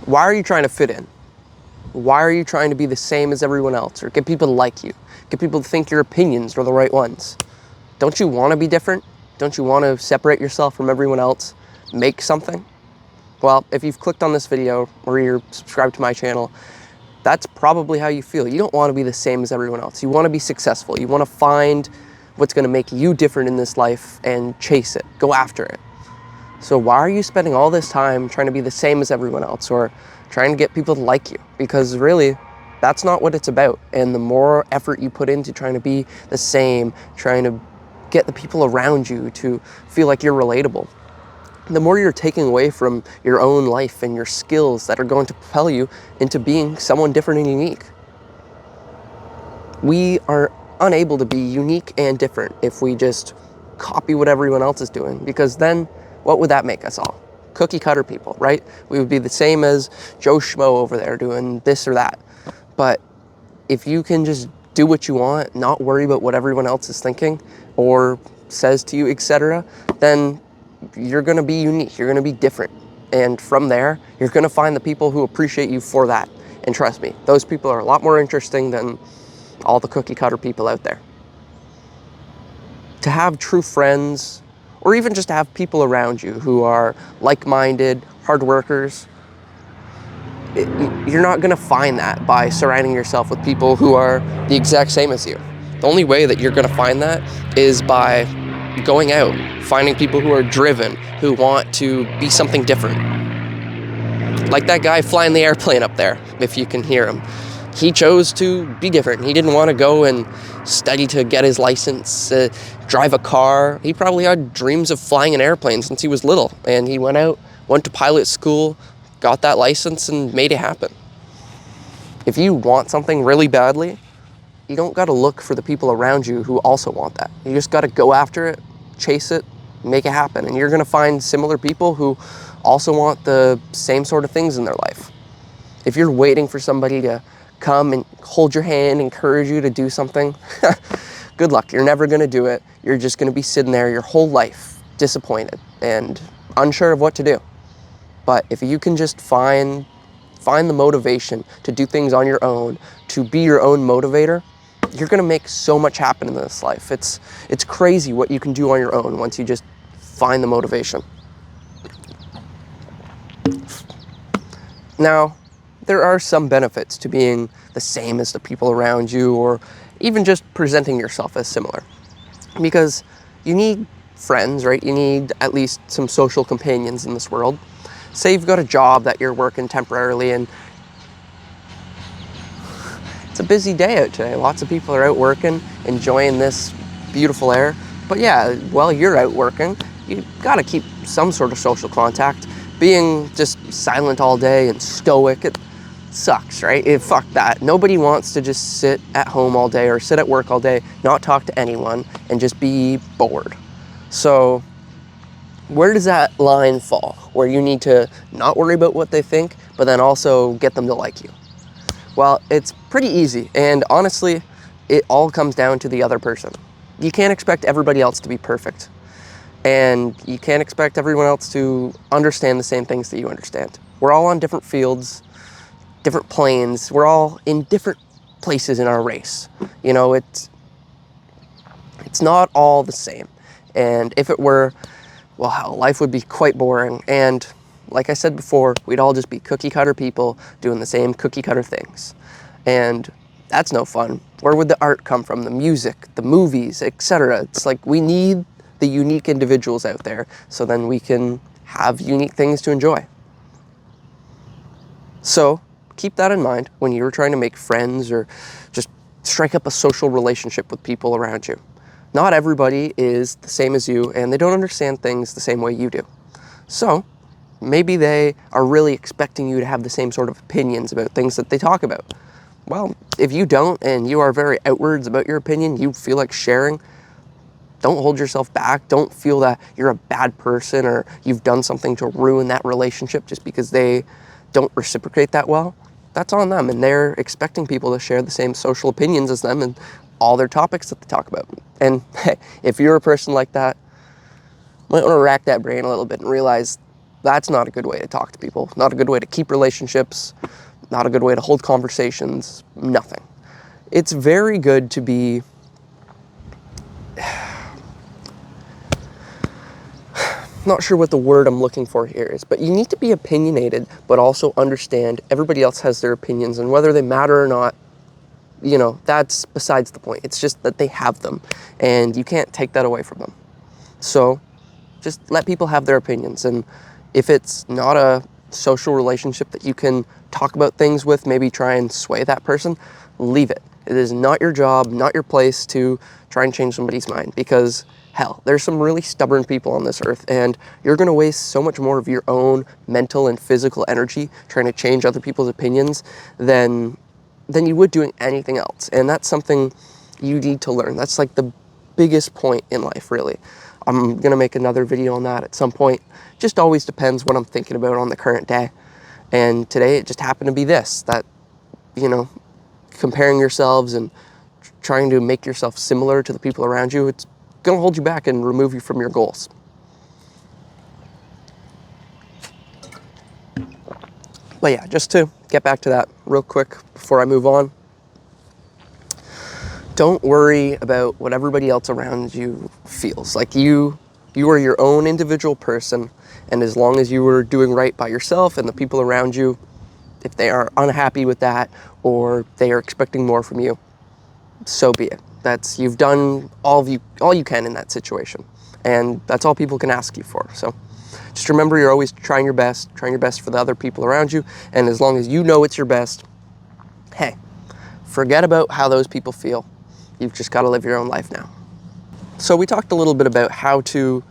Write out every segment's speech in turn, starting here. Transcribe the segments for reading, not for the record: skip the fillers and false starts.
Why are you trying to fit in? Why are you trying to be the same as everyone else or get people to like you? Get people to think your opinions are the right ones? Don't you want to be different? Don't you want to separate yourself from everyone else? Make something? Well, if you've clicked on this video or you're subscribed to my channel, that's probably how you feel. You don't want to be the same as everyone else. You want to be successful. You want to find what's going to make you different in this life and chase it. Go after it. So why are you spending all this time trying to be the same as everyone else or trying to get people to like you? Because really, that's not what it's about. And the more effort you put into trying to be the same, trying to get the people around you to feel like you're relatable, the more you're taking away from your own life and your skills that are going to propel you into being someone different and unique. We are unable to be unique and different if we just copy what everyone else is doing, because then what would that make us all? Cookie cutter people, right? We would be the same as Joe Schmo over there doing this or that. But if you can just do what you want, not worry about what everyone else is thinking or says to you, etc., then you're going to be unique. You're going to be different. And from there, you're going to find the people who appreciate you for that. And trust me, those people are a lot more interesting than all the cookie cutter people out there. To have true friends, or even just to have people around you who are like-minded, hard workers, you're not going to find that by surrounding yourself with people who are the exact same as you. The only way that you're going to find that is by going out, finding people who are driven, who want to be something different. Like that guy flying the airplane up there, if you can hear him. He chose to be different. He didn't want to go and study to get his license, drive a car. He probably had dreams of flying an airplane since he was little. And he went out, went to pilot school, got that license, and made it happen. If you want something really badly, you don't got to look for the people around you who also want that. You just got to go after it, chase it, make it happen. And you're going to find similar people who also want the same sort of things in their life. If you're waiting for somebody to come and hold your hand, encourage you to do something, good luck. You're never going to do it. You're just going to be sitting there your whole life disappointed and unsure of what to do. But if you can just find the motivation to do things on your own, to be your own motivator, you're going to make so much happen in this life. It's crazy what you can do on your own once you just find the motivation. Now, there are some benefits to being the same as the people around you, or even just presenting yourself as similar. Because you need friends, right? You need at least some social companions in this world. Say you've got a job that you're working temporarily and it's a busy day out today. Lots of people are out working, enjoying this beautiful air. But yeah, while you're out working, you gotta keep some sort of social contact. Being just silent all day and stoic, it sucks, right? Fuck that. Nobody wants to just sit at home all day or sit at work all day, not talk to anyone, and just be bored. So where does that line fall, where you need to not worry about what they think, but then also get them to like you? Well, it's pretty easy, and honestly, it all comes down to the other person. You can't expect everybody else to be perfect, and you can't expect everyone else to understand the same things that you understand. We're all on different fields, different planes. We're all in different places in our race. You know, it's not all the same, and if it were, well, hell, life would be quite boring. And like I said before, we'd all just be cookie cutter people doing the same cookie cutter things. And that's no fun. Where would the art come from? The music, the movies, etc. It's like we need the unique individuals out there so then we can have unique things to enjoy. So keep that in mind when you're trying to make friends or just strike up a social relationship with people around you. Not everybody is the same as you, and they don't understand things the same way you do. So maybe they are really expecting you to have the same sort of opinions about things that they talk about. Well, if you don't, and you are very outwards about your opinion, you feel like sharing, don't hold yourself back. Don't feel that you're a bad person or you've done something to ruin that relationship just because they don't reciprocate that well. That's on them, and they're expecting people to share the same social opinions as them and all their topics that they talk about. And hey, if you're a person like that, you might want to rack that brain a little bit and realize That's not a good way to talk to people, not a good way to keep relationships, not a good way to hold conversations, nothing. It's very good to be not sure what the word I'm looking for here is, but you need to be opinionated, but also understand everybody else has their opinions, and whether they matter or not, you know, that's besides the point. It's just that they have them, and you can't take that away from them. So just let people have their opinions, and if it's not a social relationship that you can talk about things with, maybe try and sway that person, leave it. It is not your job, not your place to try and change somebody's mind, because hell, there's some really stubborn people on this earth, and you're going to waste so much more of your own mental and physical energy trying to change other people's opinions than you would doing anything else. And that's something you need to learn. That's like the biggest point in life, really. I'm going to make another video on that at some point. Just always depends what I'm thinking about on the current day. And today it just happened to be this, that, you know, comparing yourselves and trying to make yourself similar to the people around you, it's going to hold you back and remove you from your goals. But yeah, just to get back to that real quick before I move on, don't worry about what everybody else around you feels. Like you are your own individual person, and as long as you are doing right by yourself and the people around you, if they are unhappy with that or they are expecting more from you, so be it. You've done all you can in that situation, and that's all people can ask you for. So just remember, you're always trying your best for the other people around you, and as long as you know it's your best, hey, forget about how those people feel. You've just got to live your own life now. So we talked a little bit about how to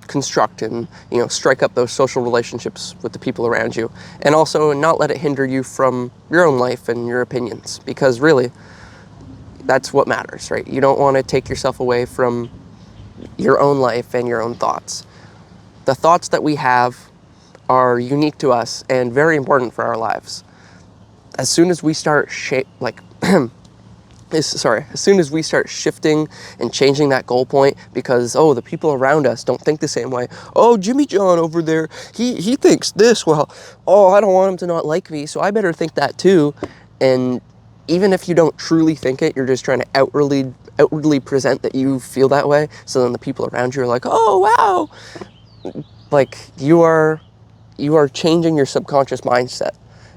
construct and, you know, strike up those social relationships with the people around you, and also not let it hinder you from your own life and your opinions, because really, that's what matters, right? You don't want to take yourself away from your own life and your own thoughts. The thoughts that we have are unique to us and very important for our lives. As soon as we start as soon as we start shifting and changing that goal point because, oh, the people around us don't think the same way. Oh, Jimmy John over there, he thinks this. Well, oh, I don't want him to not like me, so I better think that too. And even if you don't truly think it, you're just trying to outwardly present that you feel that way. So then the people around you are like, oh, wow. Like you are changing your subconscious mindset,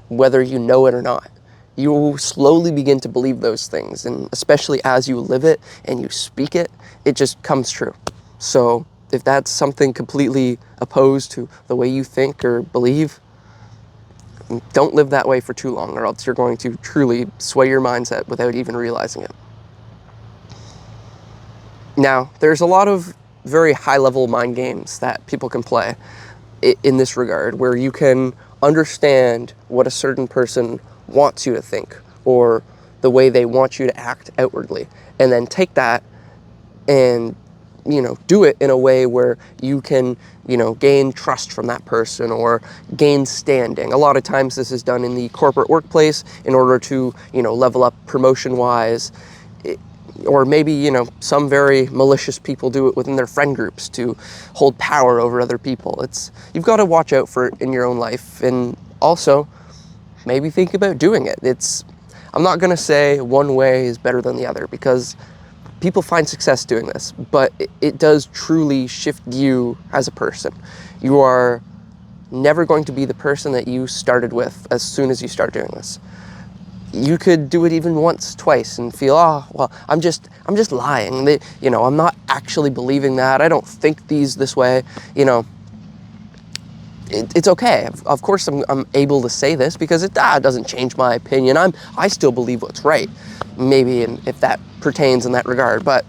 whether you know it or not. You will slowly begin to believe those things, and especially as you live it and you speak it, it just comes true. So if that's something completely opposed to the way you think or believe, don't live that way for too long, or else you're going to truly sway your mindset without even realizing it. Now, there's a lot of very high-level mind games that people can play in this regard, where you can understand what a certain person wants you to think, or the way they want you to act outwardly, and then take that and, you know, do it in a way where you can, you know, gain trust from that person or gain standing. A lot of times this is done in the corporate workplace in order to, you know, level up promotion-wise, or maybe, you know, some very malicious people do it within their friend groups to hold power over other people. You've got to watch out for it in your own life, and also maybe think about doing it. I'm not going to say one way is better than the other, because people find success doing this, but it does truly shift you as a person. You are never going to be the person that you started with as soon as you start doing this. You could do it even once, twice, and feel, oh, well, I'm just lying. You know, I'm not actually believing that. I don't think this way. You know, it's okay. Of course, I'm able to say this because it doesn't change my opinion. I still believe what's right. Maybe if that pertains in that regard, but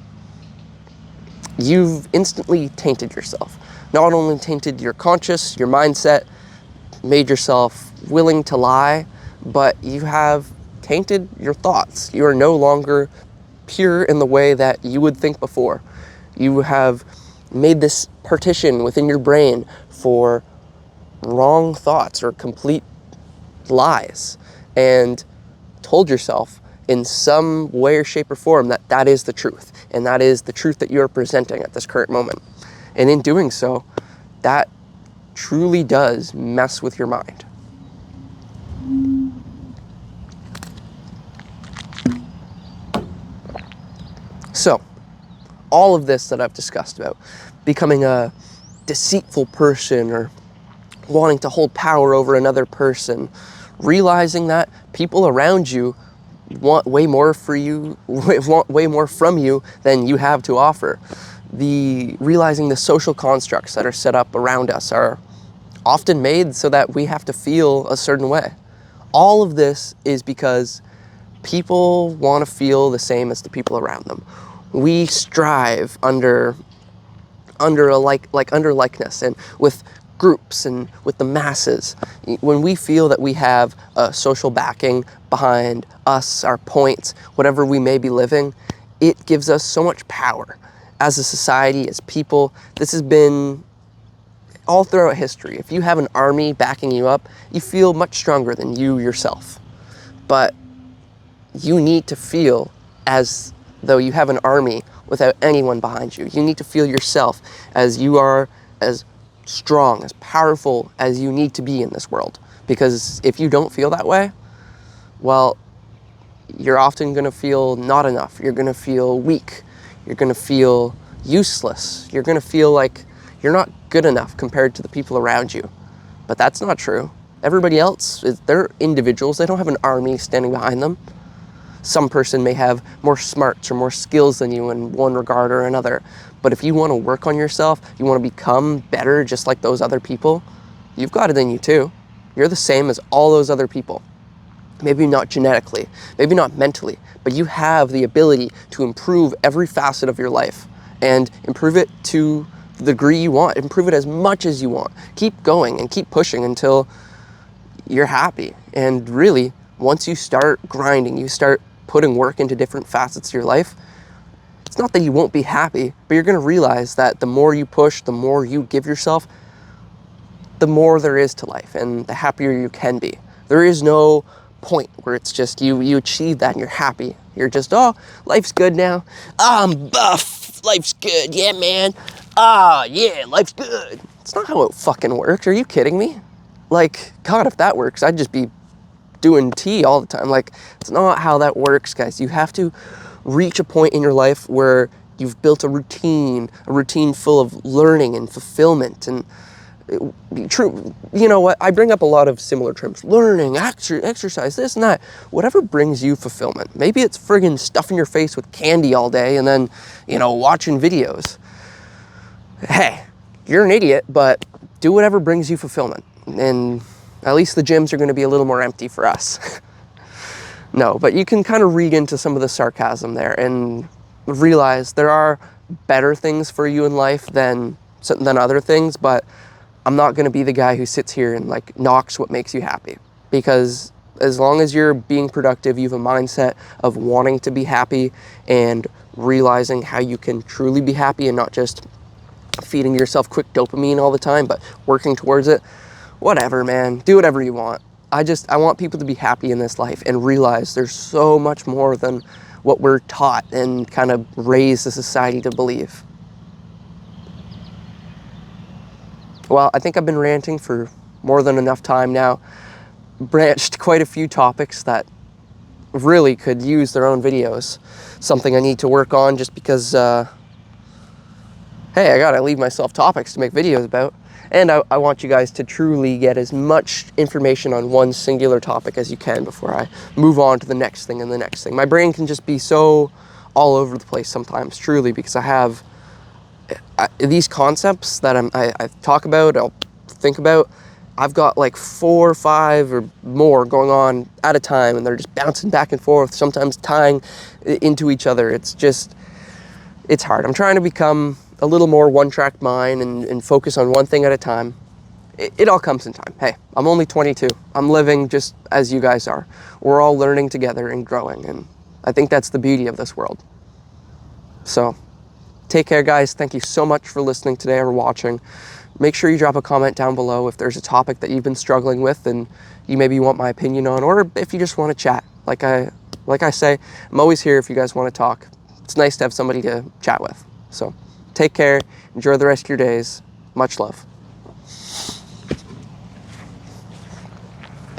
you've instantly tainted yourself. Not only tainted your conscious, your mindset, made yourself willing to lie, but you have tainted your thoughts. You are no longer pure in the way that you would think before. You have made this partition within your brain for wrong thoughts or complete lies, and told yourself in some way or shape or form that is the truth, and that is the truth that you're presenting at this current moment. And in doing so, that truly does mess with your mind. So, all of this that I've discussed about becoming a deceitful person or wanting to hold power over another person, realizing that people around you want way more for you, want way more from you than you have to offer. Realizing the social constructs that are set up around us are often made so that we have to feel a certain way. All of this is because people want to feel the same as the people around them. We strive under likeness and with groups and with the masses. When we feel that we have a social backing behind us, our points, whatever we may be living, it gives us so much power. As a society, as people, this has been all throughout history. If you have an army backing you up, you feel much stronger than you yourself. But you need to feel as though you have an army without anyone behind you. You need to feel yourself as you are as strong, as powerful as you need to be in this world. Because if you don't feel that way, well, you're often going to feel not enough. You're going to feel weak. You're going to feel useless. You're going to feel like you're not good enough compared to the people around you. But that's not true. Everybody else, they're individuals. They don't have an army standing behind them. Some person may have more smarts or more skills than you in one regard or another. But if you want to work on yourself, you want to become better just like those other people, you've got it in you too. You're the same as all those other people. Maybe not genetically, maybe not mentally, but you have the ability to improve every facet of your life and improve it to the degree you want. Improve it as much as you want. Keep going and keep pushing until you're happy. And really, once you start grinding, you start putting work into different facets of your life, it's not that you won't be happy, but you're going to realize that the more you push, the more you give yourself, the more there is to life and the happier you can be. There is no point where it's just you achieve that and you're happy. You're just, oh, life's good now. I'm buff. Life's good. Yeah, man. Yeah, life's good. It's not how it fucking works. Are you kidding me? Like, God, if that works, I'd just be doing tea all the time. Like, it's not how that works, guys. You have to reach a point in your life where you've built a routine full of learning and fulfillment and true. You know what? I bring up a lot of similar terms: learning, exercise, this and that. Whatever brings you fulfillment. Maybe it's friggin' stuffing your face with candy all day and then, watching videos. Hey, you're an idiot, but do whatever brings you fulfillment. And at least the gyms are going to be a little more empty for us. No, but you can kind of read into some of the sarcasm there and realize there are better things for you in life than other things, but I'm not going to be the guy who sits here and knocks what makes you happy. Because as long as you're being productive, you have a mindset of wanting to be happy and realizing how you can truly be happy and not just feeding yourself quick dopamine all the time, but working towards it. Whatever, man. Do whatever you want. I want people to be happy in this life and realize there's so much more than what we're taught and kind of raised the society to believe. Well, I think I've been ranting for more than enough time now. Branched quite a few topics that really could use their own videos. Something I need to work on just because, hey, I gotta leave myself topics to make videos about. And I want you guys to truly get as much information on one singular topic as you can before I move on to the next thing and the next thing. My brain can just be so all over the place sometimes, truly, because I have these concepts that I talk about, I'll think about. I've got 4 or 5 or more going on at a time, and they're just bouncing back and forth, sometimes tying into each other. It's hard. I'm trying to become a little more one-track mind and focus on one thing at a time. It all comes in time. Hey, I'm only 22. I'm living just as you guys are. We're all learning together and growing, and I think that's the beauty of this world. So, take care, guys. Thank you so much for listening today or watching. Make sure you drop a comment down below if there's a topic that you've been struggling with and you maybe want my opinion on, or if you just want to chat. Like I say, I'm always here if you guys want to talk. It's nice to have somebody to chat with. So, take care. Enjoy the rest of your days. Much love.